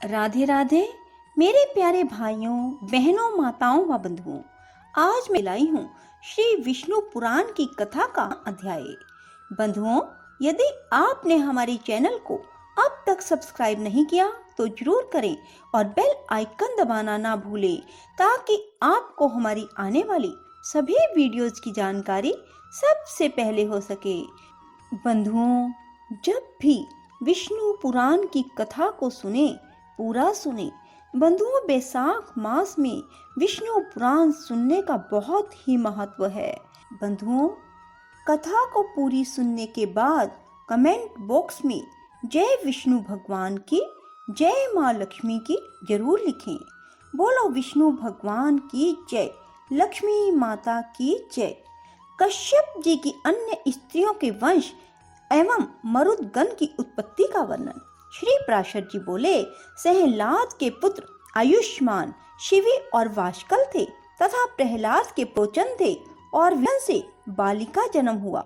राधे राधे मेरे प्यारे भाइयों बहनों माताओं व बंधुओं। आज मैं लाई हूँ श्री विष्णु पुराण की कथा का अध्याय। बंधुओं, यदि आपने हमारे चैनल को अब तक सब्सक्राइब नहीं किया तो जरूर करें और बेल आइकन दबाना ना भूलें ताकि आपको हमारी आने वाली सभी वीडियोस की जानकारी सबसे पहले हो सके। बंधुओं, जब भी विष्णु पुराण की कथा को पूरा सुने। बंधुओं, बैसाख मास में विष्णु पुराण सुनने का बहुत ही महत्व है। बंधुओं, कथा को पूरी सुनने के बाद कमेंट बॉक्स में जय विष्णु भगवान की, जय माँ लक्ष्मी की जरूर लिखें। बोलो विष्णु भगवान की जय, लक्ष्मी माता की जय। कश्यप जी की अन्य स्त्रियों के वंश एवं मरुदगण की उत्पत्ति का वर्णन। श्री पराशर जी बोले, सहलाद के पुत्र आयुष्मान, शिवी और वाशकल थे तथा प्रहलाद के पोचन थे और वन से बालिका जन्म हुआ।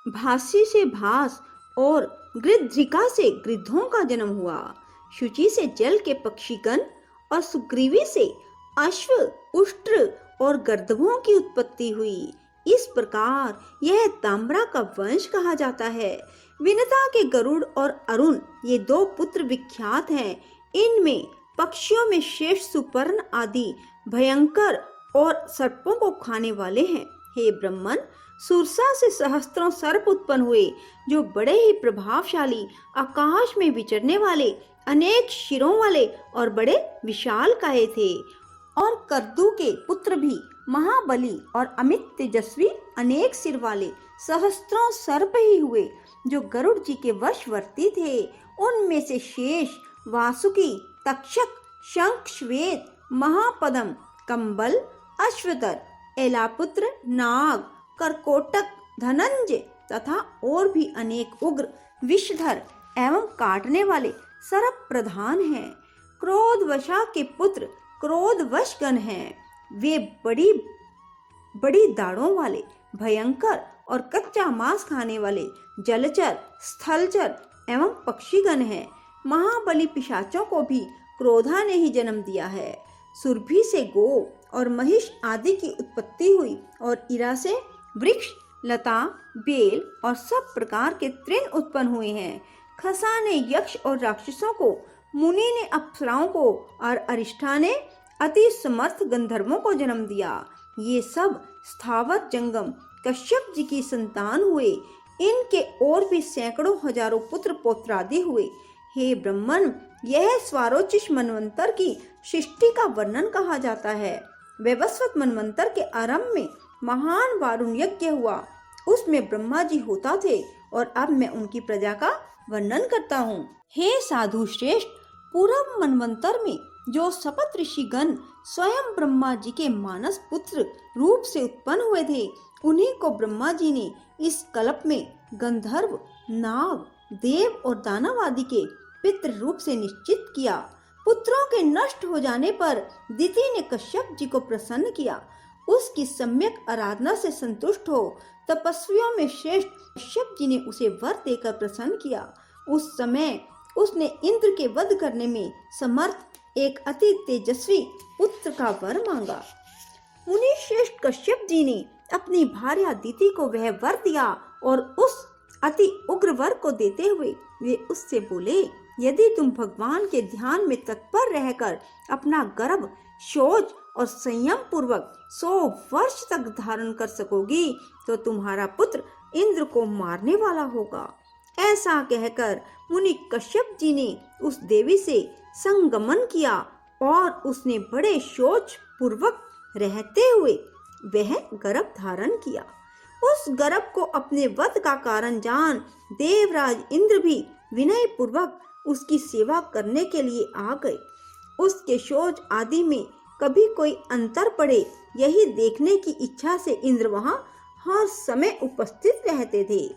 भासी से भास और गृध्रिका से गृद्धों का जन्म हुआ। शुचि से जल के पक्षीगण और सुग्रीवी से अश्व, उष्ट्र और गर्दभों की उत्पत्ति हुई। इस प्रकार यह ताम्रा का वंश कहा जाता है। विनता के गरुड़ और अरुण ये दो पुत्र विख्यात हैं। इनमें पक्षियों में श्रेष्ठ सुपर्ण आदि भयंकर और सर्पों को खाने वाले हैं। हे ब्रह्मन, सुरसा से सहस्त्रों सर्प उत्पन्न हुए जो बड़े ही प्रभावशाली, आकाश में विचरने वाले, अनेक शिरों वाले और बड़े विशालकाय थे। और कर्दू के पुत्र भी महाबली और अमित तेजस्वी, अनेक सिर वाले सहस्त्रों सर्प ही हुए जो गरुड़ जी के वशवर्ती थे। उनमें से शेष, वासुकी, तक्षक, शंख, श्वेत, महापदम, कंबल, अश्वतर, एलापुत्र, नाग, करकोटक, धनंजय तथा और भी अनेक उग्र, विषधर एवं काटने वाले सर्प प्रधान हैं। क्रोधवशा के पुत्र क्रोधवशगण हैं। वे बड़ी बड़ी दाढ़ों वाले, भयंकर और कच्चा मांस खाने वाले जलचर, स्थलचर एवं पक्षीगण हैं। महाबली पिशाचों को भी क्रोधा ने ही जन्म दिया है। सुरभि से गो और महिष आदि की उत्पत्ति हुई और इरा से वृक्ष, लता, बेल और सब प्रकार के तृण उत्पन्न हुए हैं। खसा ने यक्ष और राक्षसों को, मुनि ने अप्सराओं को और अरिष्ठा ने अति समर्थ गंधर्वों को जन्म दिया। ये सब स्थावर जंगम कश्यप जी की संतान हुए। इनके और भी सैकड़ों हजारों पुत्र पौत्रादि हुए। हे ब्रह्मन, यह स्वारोचिष मनवंतर की सृष्टि का वर्णन कहा जाता है। वैवस्वत मनवंतर के आरंभ में महान वारुण यज्ञ हुआ। उसमें ब्रह्मा जी होता थे और अब मैं उनकी प्रजा का वर्णन करता हूँ। हे साधु श्रेष्ठ, पूर्व मनवंतर में जो सपत ऋषिगण स्वयं ब्रह्मा जी के मानस पुत्र रूप से उत्पन्न हुए थे, उन्हीं को ब्रह्मा जी ने इस कल्प में गंधर्व, नाग, देव और दानव आदि के पितृ रूप से निश्चित किया। पुत्रों के नष्ट हो जाने पर दिति ने कश्यप जी को प्रसन्न किया। उसकी सम्यक आराधना से संतुष्ट हो तपस्वियों में श्रेष्ठ कश्यप जी ने उसे वर देकर प्रसन्न किया। उस समय उसने इंद्र के वध करने में समर्थ एक अति तेजस्वी पुत्र का वर मांगा। मुनि श्रेष्ठ कश्यप जी ने अपनी भार्या दिति को वह वर दिया और उस अति उग्र वर को देते हुए वे उससे बोले, यदि तुम भगवान के ध्यान में तत्पर रहकर अपना गर्भ, शौच और संयम पूर्वक 100 वर्ष तक धारण कर सकोगी तो तुम्हारा पुत्र इंद्र को मारने वाला होगा। ऐसा कहकर मुनि कश्यप जी ने उस देवी से संगमन किया और उसने बड़े शौच पूर्वक रहते हुए वह गर्भ धारण किया। उस गर्भ को अपने वध का कारण जान देवराज इंद्र भी विनय पूर्वक उसकी सेवा करने के लिए आ गए। उसके शौच आदि में कभी कोई अंतर पड़े, यही देखने की इच्छा से इंद्र वहां हर समय उपस्थित रहते थे।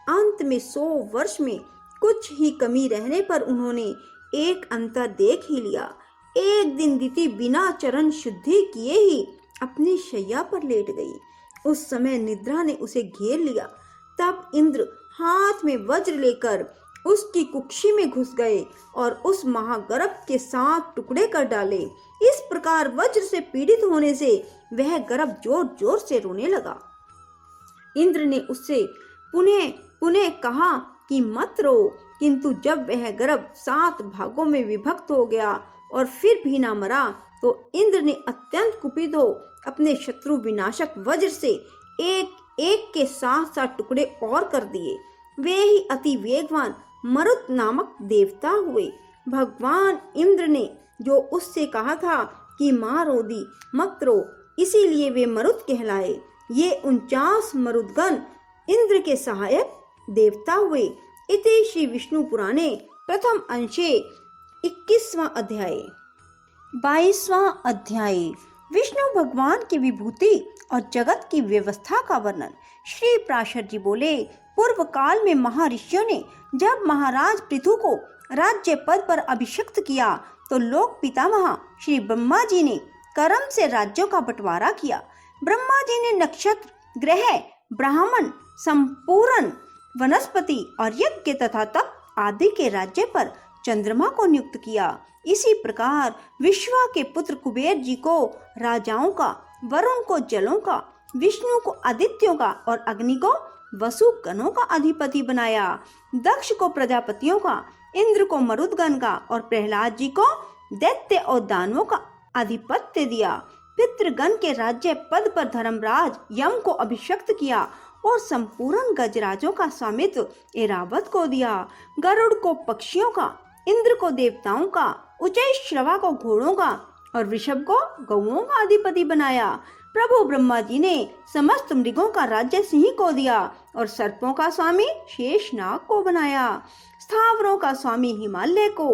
अंत में 100 वर्ष में कुछ ही कमी रहने पर उन्होंने एक अंतर देख ही लिया। एक दिन दिति बिना चरण शुद्धि किए ही अपनी शैया पर लेट गई। उस समय निद्रा ने उसे घेर लिया। तब इंद्र हाथ में वज्र लेकर उसकी कुक्षी में घुस गए और उस महागर्भ के 7 टुकड़े कर डाले। इस प्रकार वज्र से पीड़ित होने से वह गर्भ जोर जोर से रोने लगा। इंद्र ने उससे पुनः पुनः कहा कि मत रो, किंतु जब वह गर्भ 7 भागों में विभक्त हो गया और फिर भी ना मरा, तो इंद्र ने अत्यंत कुपित हो अपने शत्रु विनाशक वज्र से एक एक के 7 टुकड़े और कर दिए। वे ही अति वेगवान मरुत नामक देवता हुए। भगवान इंद्र ने जो उससे कहा था कि माँ रोदी मत रो, इसीलिए वे मरुत कहलाए। ये 49 मरुदगण इंद्र के सहायक देवता हुए। इति श्री विष्णु पुराणे प्रथम अंशे 21वां अध्याय। 22वां अध्याय विष्णु भगवान की विभूति और जगत की व्यवस्था का वर्णन। श्री प्राशर जी बोले, पूर्व काल में महर्षियों ने जब महाराज पृथु को राज्य पद पर अभिषिक्त किया, तो लोक पितामह श्री ब्रह्मा जी ने कर्म से राज्यों का बंटवारा किया। ब्रह्मा जी ने नक्षत्र, ग्रह, ब्राह्मण, संपूर्ण वनस्पति और यज्ञ तथा तप आदि के राज्य पर चंद्रमा को नियुक्त किया। इसी प्रकार विश्वा के पुत्र कुबेर जी को राजाओं का, वरुण को जलों का, विष्णु को आदित्यों का और अग्नि को वसु गणों का अधिपति बनाया। दक्ष को प्रजापतियों का, इंद्र को मरुदगण का और प्रहलाद जी को दैत्य और दानवों का आधिपत्य दिया। पितृगण के राज्य पद पर धर्मराज यम को अभिषिक्त किया और संपूर्ण गजराजों का स्वामित्व ऐरावत को दिया। गरुड़ को पक्षियों का, इंद्र को देवताओं का, उच्चैश्रवा को घोड़ों का और वृषभ को गौओं का अधिपति बनाया। प्रभु ब्रह्मा जी ने समस्त मृगों का राज्य सिंह को दिया और सर्पों का स्वामी शेषनाग को बनाया। स्थावरों का स्वामी हिमालय को,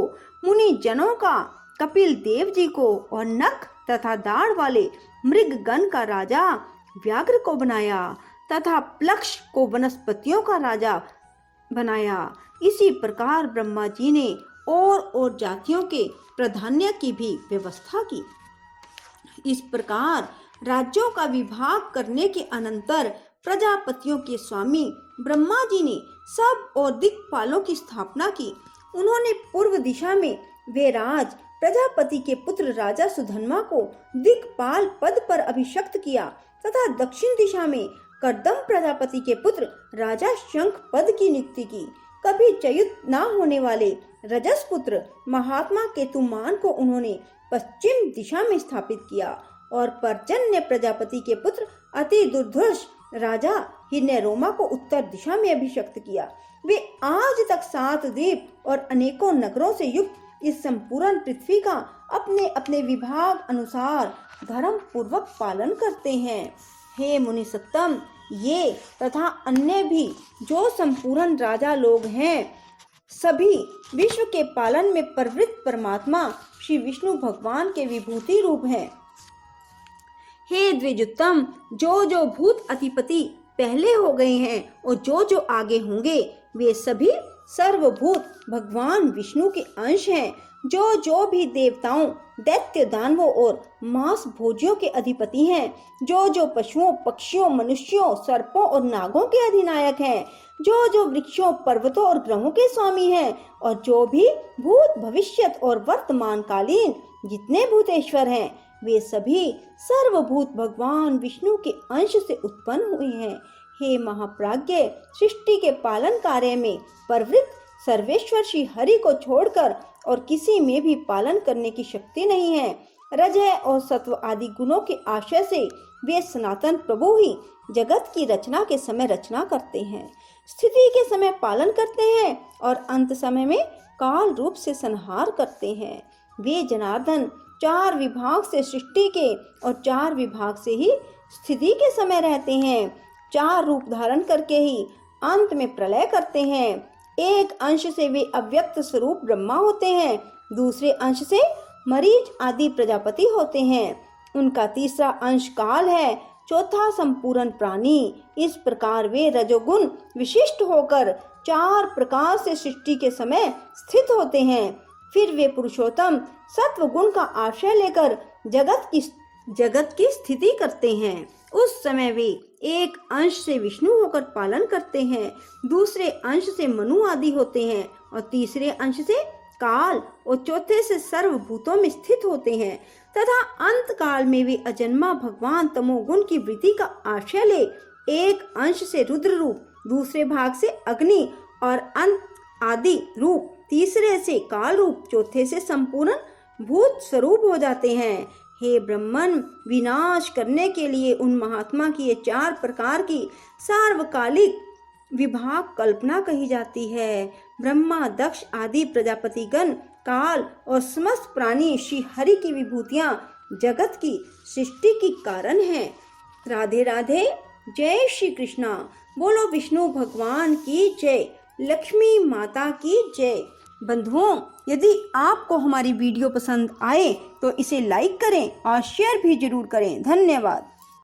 मुनि जनों का कपिल देव जी को और नख तथा दाढ़ वाले मृगगण का राजा व्याघ्र को बनाया तथा प्लक्ष को वनस्पतियों का राजा बनाया। इसी प्रकार ब्रह्मा जी ने और जातियों के प्राधान्य की भी व्यवस्था की। इस प्रकार राज्यों का विभाग करने के अनंतर प्रजापतियों के स्वामी ब्रह्मा जी ने सब और दिक्पालों की स्थापना की। उन्होंने पूर्व दिशा में वेराज प्रजापति के पुत्र राजा सुधन्मा को दिक्पाल पद पर अभिषिक्त किया तथा दक्षिण दिशा में कर्दम प्रजापति के पुत्र राजा शंख पद की नियुक्ति की। कभी च्युत न होने वाले रजस पुत्र महात्मा केतुमान को उन्होंने पश्चिम दिशा में स्थापित किया और पर्जन्य प्रजापति के पुत्र अति दुर्धर्ष राजा हिरण्यरोमा को उत्तर दिशा में अभिषिक्त किया। वे आज तक 7 द्वीप और अनेकों नगरों से युक्त इस संपूर्ण पृथ्वी का अपने अपने विभाग अनुसार धर्म पूर्वक पालन करते हैं। हे मुनि सत्तम, ये तथा अन्य भी जो संपूर्ण राजा लोग हैं, सभी विश्व के पालन में प्रवृत्त परमात्मा श्री विष्णु भगवान के विभूति रूप हैं। हे द्विजोत्तम, जो भूत अधिपति पहले हो गए हैं और जो आगे होंगे, वे सभी सर्वभूत भगवान विष्णु के अंश हैं। जो भी देवताओं, दैत्य, दानवों और मांस भोजियों के अधिपति हैं, जो पशुओं, पक्षियों, मनुष्यों, सर्पों और नागों के अधिनायक हैं, जो वृक्षों, पर्वतों और ग्रहों के स्वामी हैं, और जो भी भूत, भविष्यत और वर्तमान कालीन जितने भूतेश्वर हैं, वे सभी सर्वभूत भगवान विष्णु के अंश से उत्पन्न हुए हैं। हे महाप्राज्ञ, सृष्टि के पालन कार्य में प्रवृत्त सर्वेश्वर श्री हरि को छोड़कर और किसी में भी पालन करने की शक्ति नहीं है। रजः और सत्व आदि गुणों के आश्रय से वे सनातन प्रभु ही जगत की रचना के समय रचना करते हैं, स्थिति के समय पालन करते हैं और अंत समय में काल रूप से संहार करते हैं। वे जनार्दन 4 विभाग से सृष्टि के और 4 विभाग से ही स्थिति के समय रहते हैं। 4 रूप धारण करके ही अंत में प्रलय करते हैं। एक अंश से वे अव्यक्त स्वरूप ब्रह्मा होते हैं, दूसरे अंश से मरीच आदि प्रजापति होते हैं, उनका तीसरा अंश काल है, चौथा संपूर्ण प्राणी। इस प्रकार वे रजोगुण विशिष्ट होकर 4 प्रकार से सृष्टि के समय स्थित होते हैं। फिर वे पुरुषोत्तम सत्व गुण का आश्रय लेकर जगत की जगत की स्थिति करते हैं। उस समय वे एक अंश से विष्णु होकर पालन करते हैं, दूसरे अंश से मनु आदि होते हैं और तीसरे अंश से काल और चौथे से सर्वभूतों में स्थित होते हैं तथा अंत काल में वे अजन्मा भगवान तमोगुण की वृत्ति का आश्रय ले एक अंश से रुद्र रूप, दूसरे भाग से अग्नि और अंत आदि रूप, तीसरे से काल रूप, चौथे से संपूर्ण भूत स्वरूप हो जाते हैं। हे ब्रह्मन, विनाश करने के लिए उन महात्मा की ये 4 प्रकार की सार्वकालिक विभाग कल्पना कही जाती है। ब्रह्मा, दक्ष आदि प्रजापतिगण, काल और समस्त प्राणी श्री हरि की विभूतियां जगत की सृष्टि की कारण हैं। राधे राधे। जय श्री कृष्णा। बोलो विष्णु भगवान की जय, लक्ष्मी माता की जय। बंधुओं, यदि आपको हमारी वीडियो पसंद आए तो इसे लाइक करें और शेयर भी जरूर करें। धन्यवाद।